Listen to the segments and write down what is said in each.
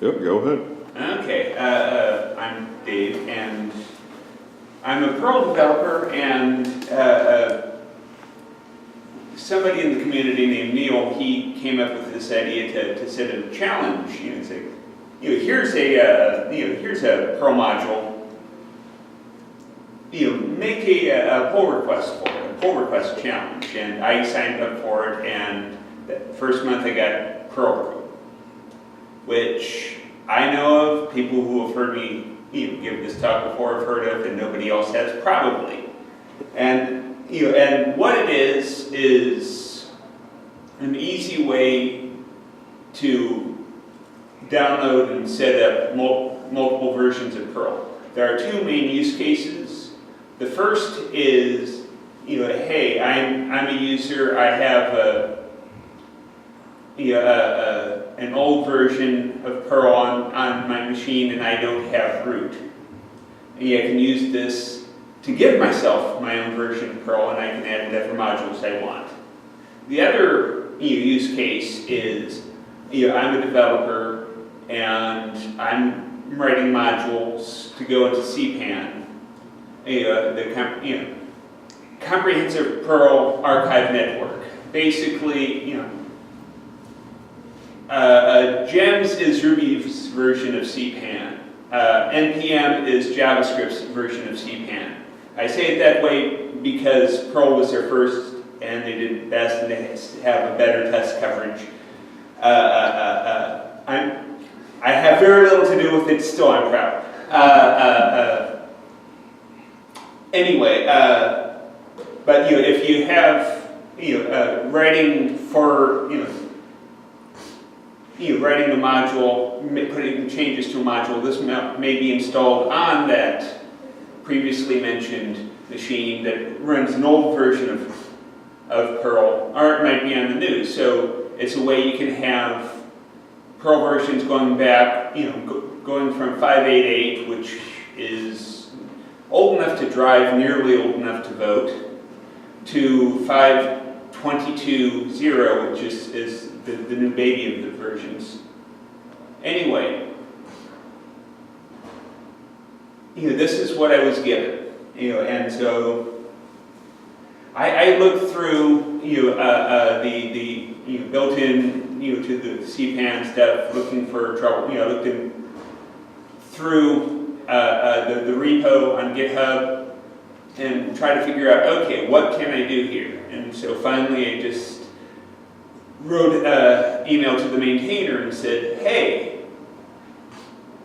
Yep, go ahead. Okay, I'm Dave, and I'm a Perl developer, and somebody in the community named Neil, he came up with this idea to set a challenge. Say, here's a Perl module. Make a pull request for it, a pull request challenge, and I signed up for it. And the first month I got perlbrew, which I know of. People who have heard me give this talk before have heard of, and nobody else has probably. And and what it is an easy way to download and set up multiple versions of Perl. There are two main use cases. The first is, hey, I'm a user. I have an old version of Perl on my machine, and I don't have root. I can use this to give myself my own version of Perl, and I can add whatever modules I want. The other use case is, I'm a developer, and I'm writing modules to go into CPAN, the Comprehensive Perl Archive Network. Basically, GEMS is Ruby's version of CPAN. NPM is JavaScript's version of CPAN. I say it that way because Perl was their first, and they did best, and they have a better test coverage. I have very little to do with it. Still, I'm proud. Anyway, but if you have writing for writing a module, putting changes to a module, this may be installed on that previously mentioned machine that runs an old version of Perl, or it might be on the new. So it's a way you can have Perl versions going back, going from 5.8.8, which is old enough to drive, nearly old enough to vote, to 5.22.0, which is the new baby of the versions. Anyway, this is what I was given, and so I looked through, the built-in, to the CPAN stuff, looking for trouble. Looked through the repo on GitHub and try to figure out, okay, what can I do here? And so finally, I just wrote an email to the maintainer and said, hey,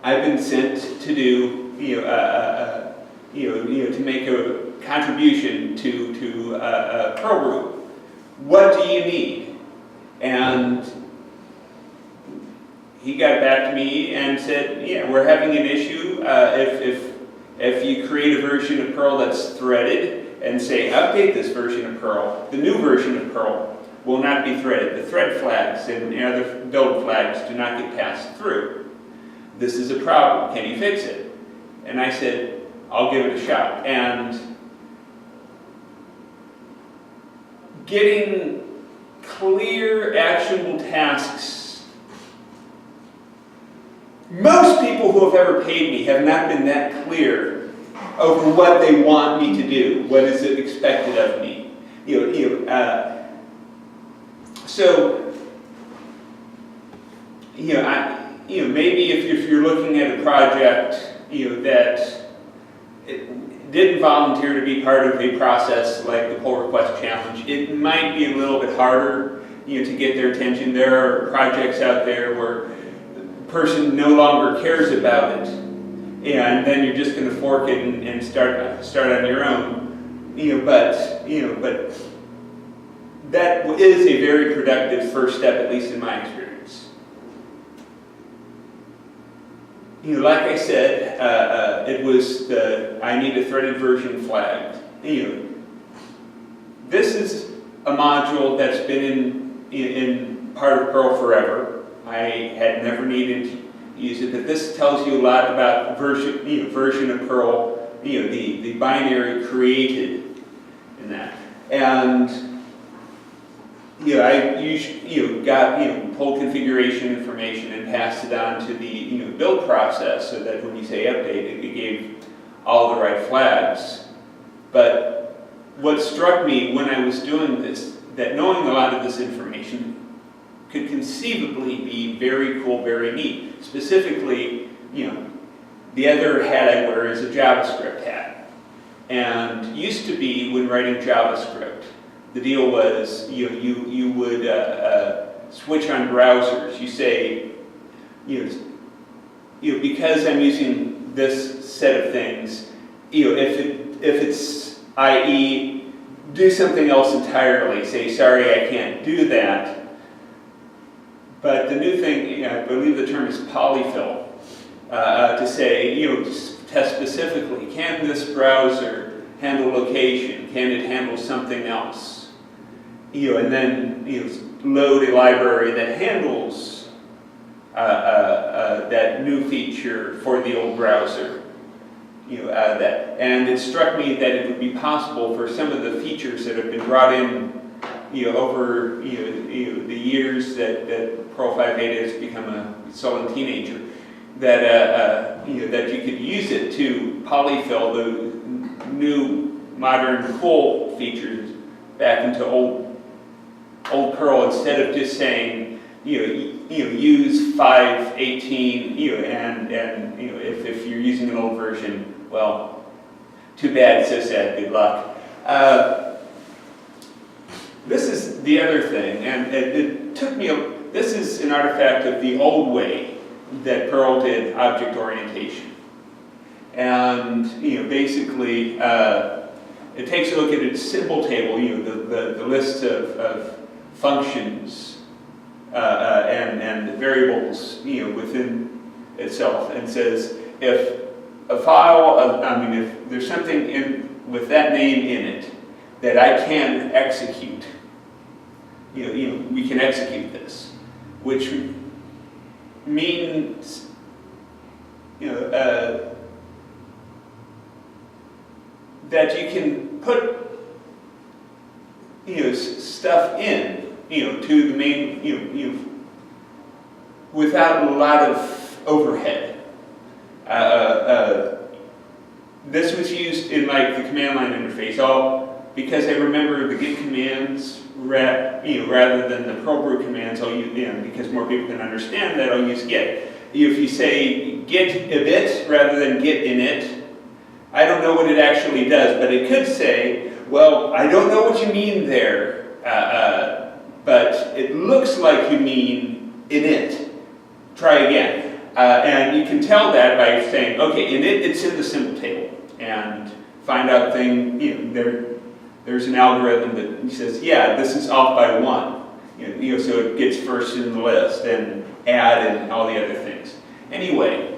I've been sent to do, to make a contribution to perlbrew. What do you need? And he got back to me and said, yeah, we're having an issue. If you create a version of Perl that's threaded and say, update this version of Perl, the new version of Perl will not be threaded. The thread flags and other build flags do not get passed through. This is a problem. Can you fix it? And I said, I'll give it a shot. And getting clear, actionable tasks. Most people who have ever paid me have not been that clear over what they want me to do. What is it expected of me? So, maybe if you're looking at a project, that it didn't volunteer to be part of a process like the pull request challenge, it might be a little bit harder, to get their attention. There are projects out there where the person no longer cares about it, and then you're just going to fork it and start on your own. But that is a very productive first step, at least in my experience. Like I said, it was I need a threaded version flagged. This is a module that's been in part of Perl forever. I had never needed to use it, but this tells you a lot about version of Perl, the binary created in that. And I usually got pulled configuration information and passed it on to the build process so that when you say update, it gave all the right flags. But what struck me when I was doing this, that knowing a lot of this information could conceivably be very cool, very neat. Specifically, the other hat I wear is a JavaScript hat. And used to be, when writing JavaScript, the deal was you would switch on browsers. You say, because I'm using this set of things, if it's i.e. do something else entirely, say, sorry, I can't do that. But the new thing, I believe the term is polyfill, to say, test specifically, can this browser handle location? Can it handle something else? And then load a library that handles that new feature for the old browser. And it struck me that it would be possible for some of the features that have been brought in over the years that Perl 5 beta has become a sullen teenager, that you could use it to polyfill the new modern cool features back into old Perl, instead of just saying use 5.18 and if you're using an old version, well, too bad, so sad, good luck. This is the other thing, and it took me, this is an artifact of the old way that Perl did object orientation. And, basically, it takes a look at its symbol table, the list of functions and the variables, within itself, and says, if a file, if there's something with that name in it that I can execute, we can execute this, which means, that you can put, stuff in, to the main, without a lot of overhead. This was used in like the command line interface, because I remember the git commands, rather than the perlbrew commands, I'll use, because more people can understand that, I'll use git. If you say git init rather than git init, I don't know what it actually does, but it could say, well, I don't know what you mean there, but it looks like you mean init. Try again. And you can tell that by saying, okay, init, it's in the symbol table, and find out there's an algorithm that says, yeah, this is off by 1. So it gets first in the list, and add and all the other things. Anyway,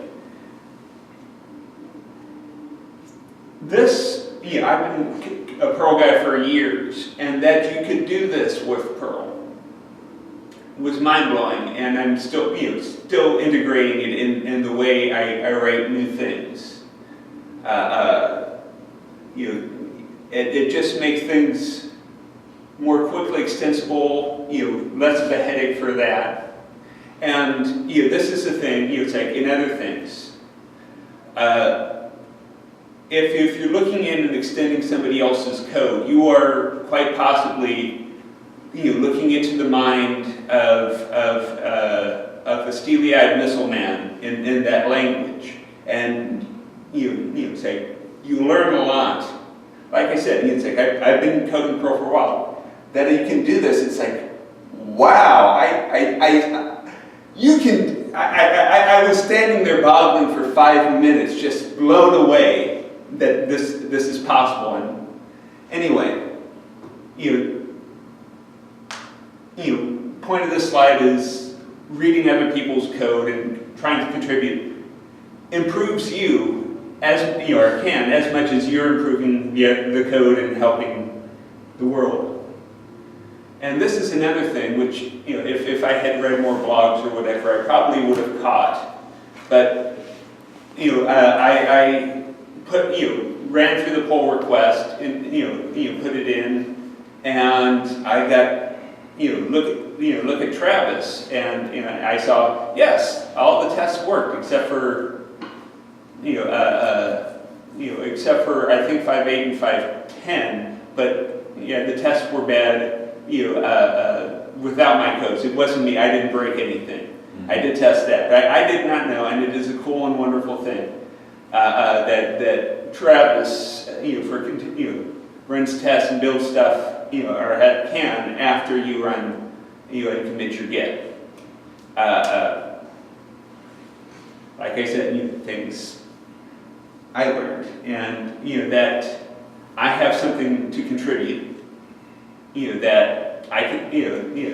this, I've been a Perl guy for years, and that you could do this with Perl was mind-blowing, and I'm still integrating it in the way I write new things. It just makes things more quickly extensible, less of a headache for that. And this is the thing, it's like in other things. If you're looking in and extending somebody else's code, you are quite possibly looking into the mind of a steely-eyed missile man in that language, and say you learn a lot. Like I said, it's like I've been coding Perl for a while. That you can do this, it's like, wow! I was standing there boggling for 5 minutes, just blown away that this is possible. And anyway, point of this slide is reading other people's code and trying to contribute improves you as much as you're improving the code and helping the world. And this is another thing which, if I had read more blogs or whatever, I probably would have caught. But, I ran through the pull request and, put it in, and I got, look look at Travis, and I saw, yes, all the tests worked except for except for I think 5.8 and 5.10, but yeah, the tests were bad. Without my codes, it wasn't me. I didn't break anything. I did test that, but I did not know, and it is a cool and wonderful thing that Travis runs tests and builds stuff or can after you run and commit your Git. Like I said, things I learned, and that I have something to contribute. That I can,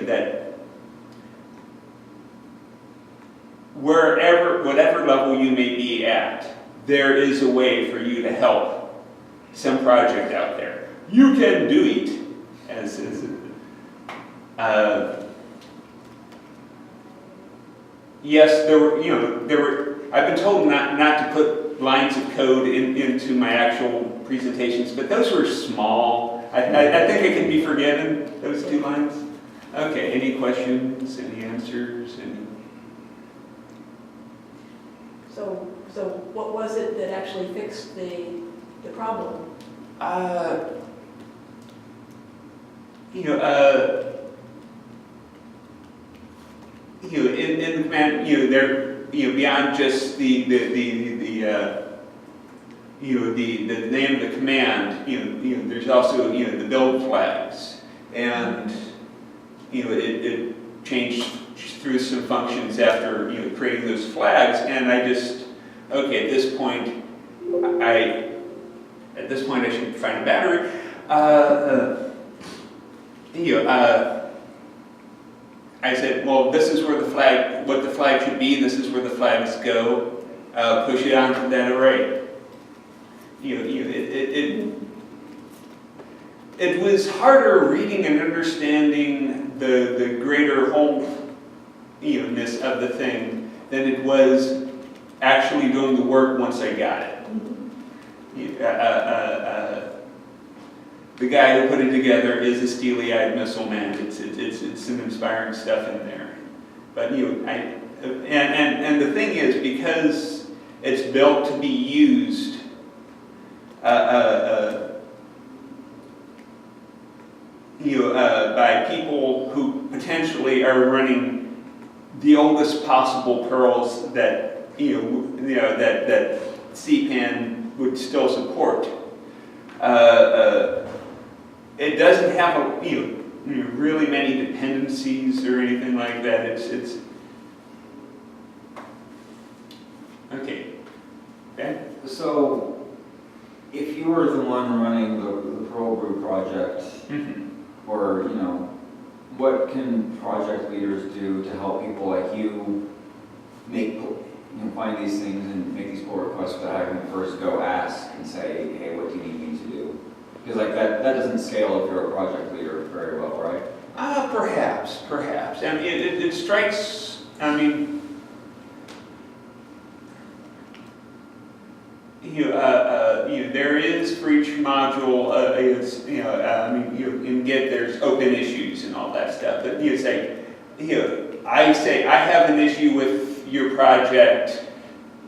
that whatever level you may be at, there is a way for you to help some project out there. You can do it, yes, there were. I've been told not to put lines of code into my actual presentations, but those were small. I think I can be forgiven, those 2 lines. Okay, any questions, any answers? So what was it that actually fixed the problem? In the command, there, beyond just the name of the command, there's also the build flags, and it changed through some functions after creating those flags, and I just at this point I should find a battery. I said, well, this is where what the flag should be. This is where the flags go. Push it onto that array. It was harder reading and understanding the greater wholeness of the thing than it was actually doing the work once I got it. The guy who put it together is a steely-eyed missile man. It's some inspiring stuff in there. But and the thing is, because it's built to be used by people who potentially are running the oldest possible Perls that that CPAN would still support. It doesn't have really many dependencies or anything like that. It's okay. Ben? So, if you were the one running the perlbrew project, or what can project leaders do to help people like you find these things and make these pull requests without having to first go ask and say, hey, what do you need me to do? Because that doesn't scale if you're a project leader very well, right? Perhaps. I mean, it strikes. I mean, there is for each module. In Git there's open issues and all that stuff. But I say I have an issue with your project.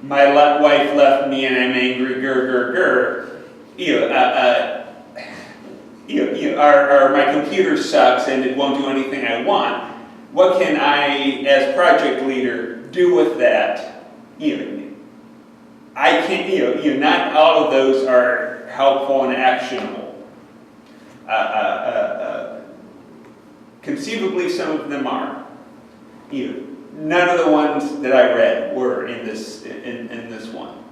My wife left me and I'm angry. Or my computer sucks and it won't do anything I want. What can I, as project leader, do with that? I can't. Not all of those are helpful and actionable. Conceivably, some of them are. None of the ones that I read were in this one.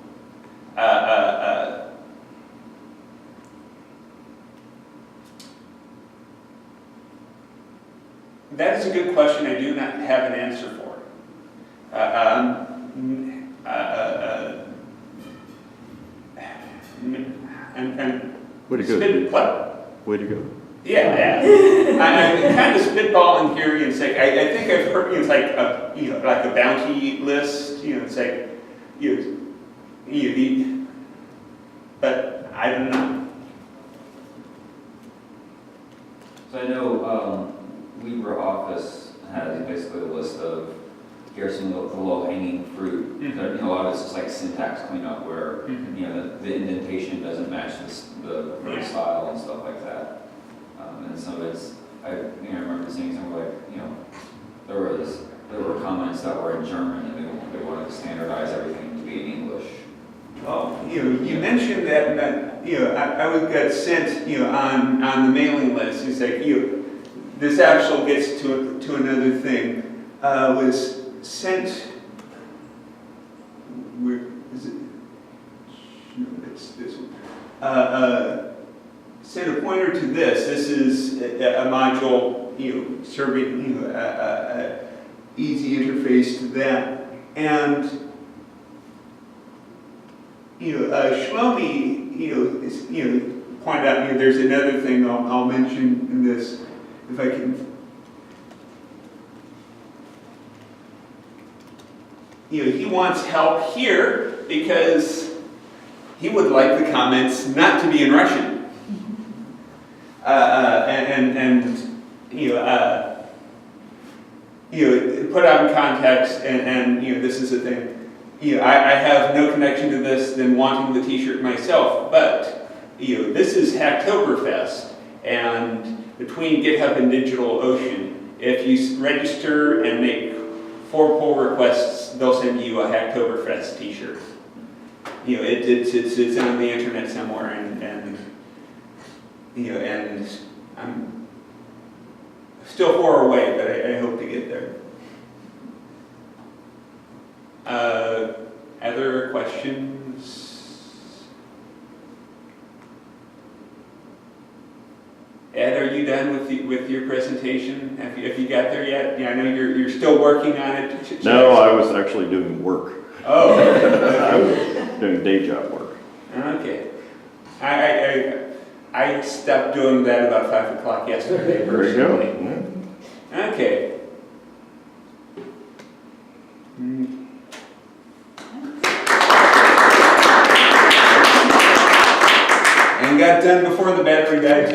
That is a good question. I do not have an answer for. Way to go. What? Way to go. Yeah. I'm kind of spitballing here. I think I've heard it's like a bounty list. It's like but I don't know. So I know LibreOffice has basically a list of, here's some of the low-hanging fruit. You know, a lot of this is like syntax cleanup where, you know, the indentation doesn't match the style and stuff like that. And some of it's, I remember seeing some like, you know, there were comments that were in German and they wanted to standardize everything to be in English. Well, you know, you mentioned that, you know, I got sent, you know, on the mailing list. It's like, you know, this actually gets to another thing. Was sent. Where is it? No, it's this one. Sent a pointer to this. This is a module, you know, serving, you know, easy interface to that, and. You know, Shlomi, you know, pointed out, you know, there's another thing I'll mention in this, if I can. You know, he wants help here because he would like the comments not to be in Russian. And put out in context, and you know, this is the thing. You know, I have no connection to this than wanting the T-shirt myself, but you know, this is Hacktoberfest, and between GitHub and DigitalOcean, if you register and make 4 pull requests, they'll send you a Hacktoberfest T-shirt. You know, it's on the internet somewhere, and you know, and I'm still far away, but I hope to get there. Other questions? Ed, are you done with your presentation? Have you got there yet? Yeah, I know you're still working on it. No, I was actually doing work. Oh. I was doing day job work. Okay. I stopped doing that about 5 o'clock yesterday. There you go. Okay. And got done before the battery died too.